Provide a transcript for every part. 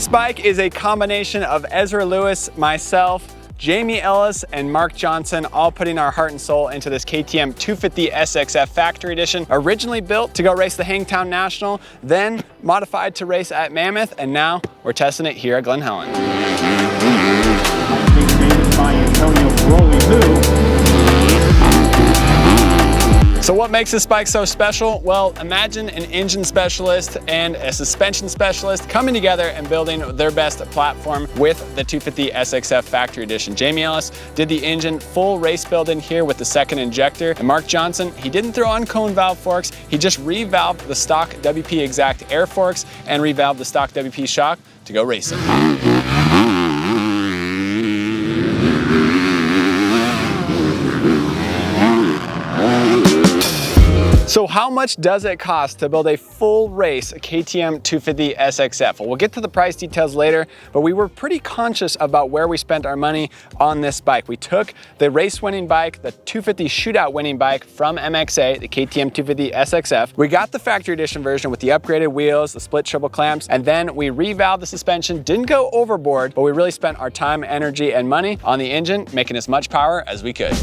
This bike is a combination of Ezra Lewis, myself, Jamie Ellis, and Mark Johnson, all putting our heart and soul into this KTM 250SXF factory edition. Originally built to go race the Hangtown National, then modified to race at Mammoth, and now we're testing it here at Glen Helen. So what makes this bike so special? Well, imagine an engine specialist and a suspension specialist coming together and building their best platform with the 250SXF Factory Edition. Jamie Ellis did the engine full race build in here with the second injector. And Mark Johnson, he didn't throw on cone valve forks. He just revalved the stock WP Exact air forks and revalved the stock WP shock to go racing. So how much does it cost to build a full race KTM 250SXF? Well, we'll get to the price details later, but we were pretty conscious about where we spent our money on this bike. We took the race winning bike, the 250 shootout winning bike from MXA, the KTM 250SXF. We got the factory edition version with the upgraded wheels, the split triple clamps, and then we revalved the suspension. Didn't go overboard, but we really spent our time, energy, and money on the engine, making as much power as we could.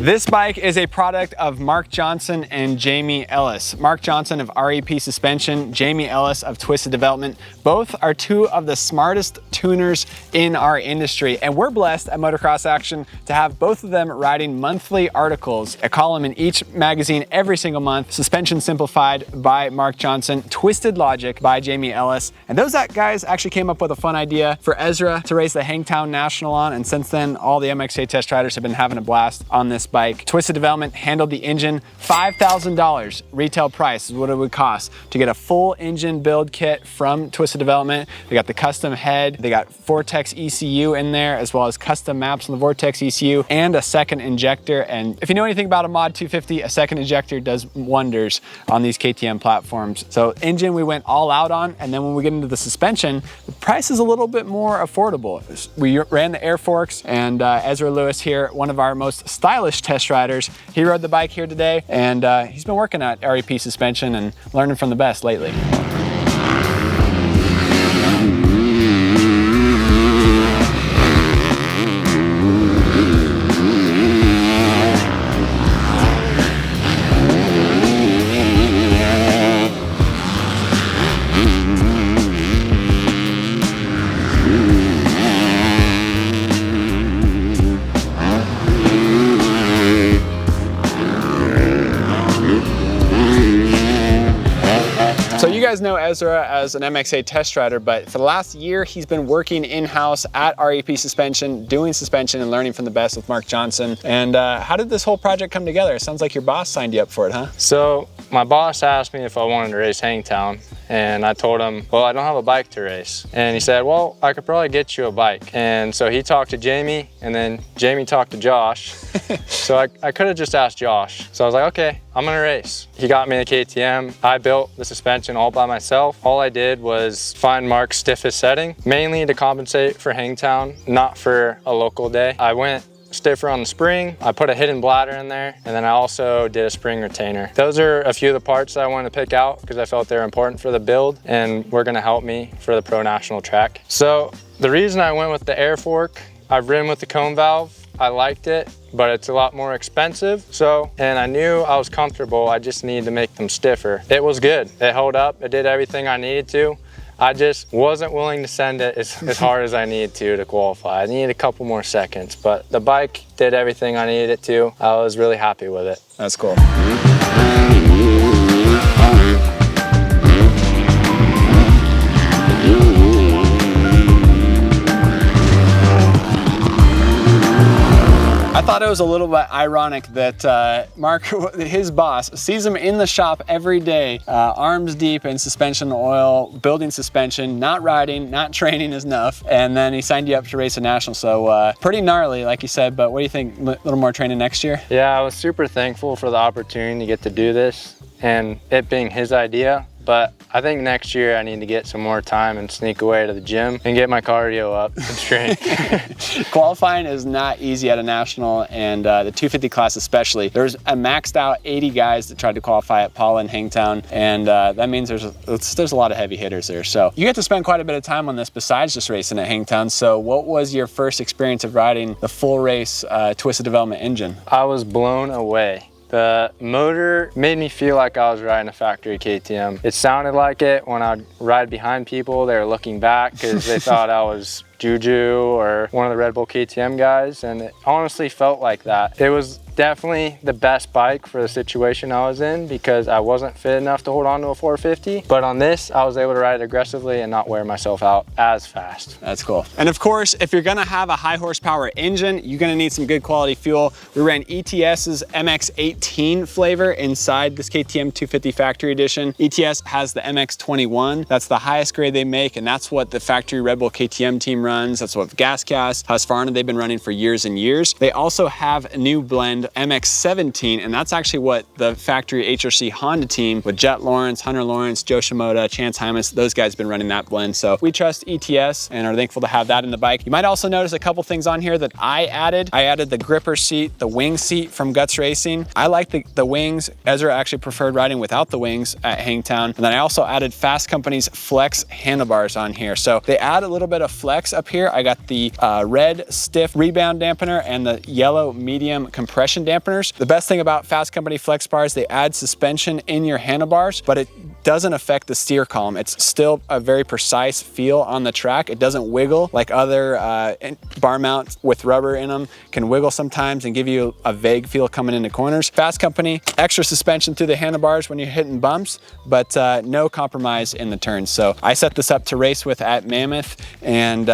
This bike is a product of Mark Johnson and Jamie Ellis. Mark Johnson of REP Suspension, Jamie Ellis of Twisted Development. Both are two of the smartest tuners in our industry, and we're blessed at Motocross Action to have both of them writing monthly articles, a column in each magazine every single month. Suspension Simplified by Mark Johnson, Twisted Logic by Jamie Ellis. And those guys actually came up with a fun idea for Ezra to race the Hangtown National on, and since then all the MXA test riders have been having a blast on this bike. Twisted Development handled the engine. $5,000 retail price is what it would cost to get a full engine build kit from Twisted Development. They got the custom head, they got Vortex ECU in there, as well as custom maps on the Vortex ECU and a second injector. And if you know anything about a Mod 250, a second injector does wonders on these KTM platforms. So engine we went all out on, and then when we get into the suspension, the price is a little bit more affordable. We ran the air forks, and Ezra Lewis here, one of our most stylish test riders, he rode the bike here today, and he's been working at REP Suspension and learning from the best lately. So you guys know Ezra as an MXA test rider, but for the last year, he's been working in-house at REP Suspension, doing suspension and learning from the best with Mark Johnson. And how did this whole project come together? It sounds like your boss signed you up for it, huh? So my boss asked me if I wanted to race Hangtown, and I told him, well, I don't have a bike to race. And he said, well, I could probably get you a bike. And so he talked to Jamie, and then Jamie talked to Josh. So I could have just asked Josh. So I was like, okay, I'm gonna race. He got me a KTM. I built the suspension all by myself. All I did was find Mark's stiffest setting, mainly to compensate for Hangtown, not for a local day. I went stiffer on the spring. I put a hidden bladder in there, and then I also did a spring retainer. Those are a few of the parts that I wanted to pick out because I felt they were important for the build and were gonna help me for the Pro National track. So the reason I went with the air fork, I've ridden with the cone valve. I liked it, but it's a lot more expensive. And I knew I was comfortable. I just needed to make them stiffer. It was good. It held up. It did everything I needed to. I just wasn't willing to send it as hard as I needed to qualify. I needed a couple more seconds, but the bike did everything I needed it to. I was really happy with it. That's cool. I thought it was a little bit ironic that Mark, his boss, sees him in the shop every day, arms deep in suspension oil, building suspension, not riding, not training enough, and then he signed you up to race a national. So pretty gnarly, like you said, but what do you think, a little more training next year? Yeah, I was super thankful for the opportunity to get to do this, and it being his idea, but I think next year I need to get some more time and sneak away to the gym and get my cardio up and strength. Qualifying is not easy at a national, and the 250 class especially. There's a maxed out 80 guys that tried to qualify at Paula and Hangtown, and that means there's a lot of heavy hitters there. So you get to spend quite a bit of time on this besides just racing at Hangtown. So what was your first experience of riding the full race Twisted Development engine? I was blown away. The motor made me feel like I was riding a factory KTM. It sounded like it when I'd ride behind people. They were looking back because they thought I was Juju or one of the Red Bull KTM guys, and it honestly felt like that. It was definitely the best bike for the situation I was in because I wasn't fit enough to hold on to a 450, but on this I was able to ride aggressively and not wear myself out as fast. That's cool. And of course, if you're gonna have a high horsepower engine, you're gonna need some good quality fuel. We ran ETS's MX18 flavor inside this KTM 250 factory edition. ETS has the MX21. That's the highest grade they make, and that's what the factory Red Bull KTM team runs. That's what GasCast, Husqvarna, they've been running for years and years. They also have a new blend, MX17, and that's actually what the factory HRC Honda team with Jet Lawrence, Hunter Lawrence, Joe Shimoda, Chance Hymas, those guys have been running that blend. So we trust ETS and are thankful to have that in the bike. You might also notice a couple things on here that I added. I added the gripper seat, the wing seat from Guts Racing. I like the wings. Ezra actually preferred riding without the wings at Hangtown. And then I also added Fast Company's Flex handlebars on here. So they add a little bit of flex up here. I got the red stiff rebound dampener and the yellow medium compression dampeners. The best thing about Fast Company Flex bars, they add suspension in your handlebars, but it doesn't affect the steer column. It's still a very precise feel on the track. It doesn't wiggle like other bar mounts with rubber in them can wiggle sometimes and give you a vague feel coming into corners. Fast Company, extra suspension through the handlebars when you're hitting bumps, but no compromise in the turns. So I set this up to race with at Mammoth, and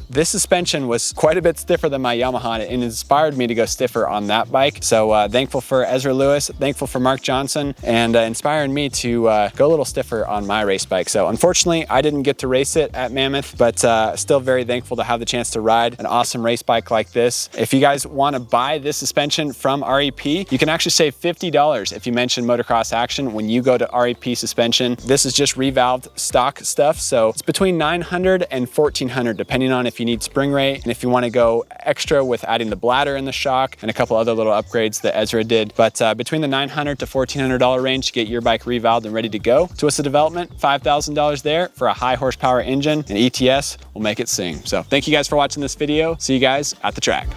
this suspension was quite a bit stiffer than my Yamaha, and it inspired me to go stiffer on that bike. So thankful for Ezra Lewis, thankful for Mark Johnson, and inspiring me to go a little stiffer on my race bike. So unfortunately, I didn't get to race it at Mammoth, but still very thankful to have the chance to ride an awesome race bike like this. If you guys want to buy this suspension from REP, you can actually save $50 if you mention Motocross Action when you go to REP Suspension. This is just revalved stock stuff, so it's between $900 and $1,400 depending on if you need spring rate and if you want to go extra with adding the bladder in the shock and a couple other little upgrades that Ezra did. But between the $900 to $1,400 range to get your bike revalved and ready to go. Twisted Development, $5,000 there for a high horsepower engine, and ETS will make it sing. So thank you guys for watching this video. See you guys at the track.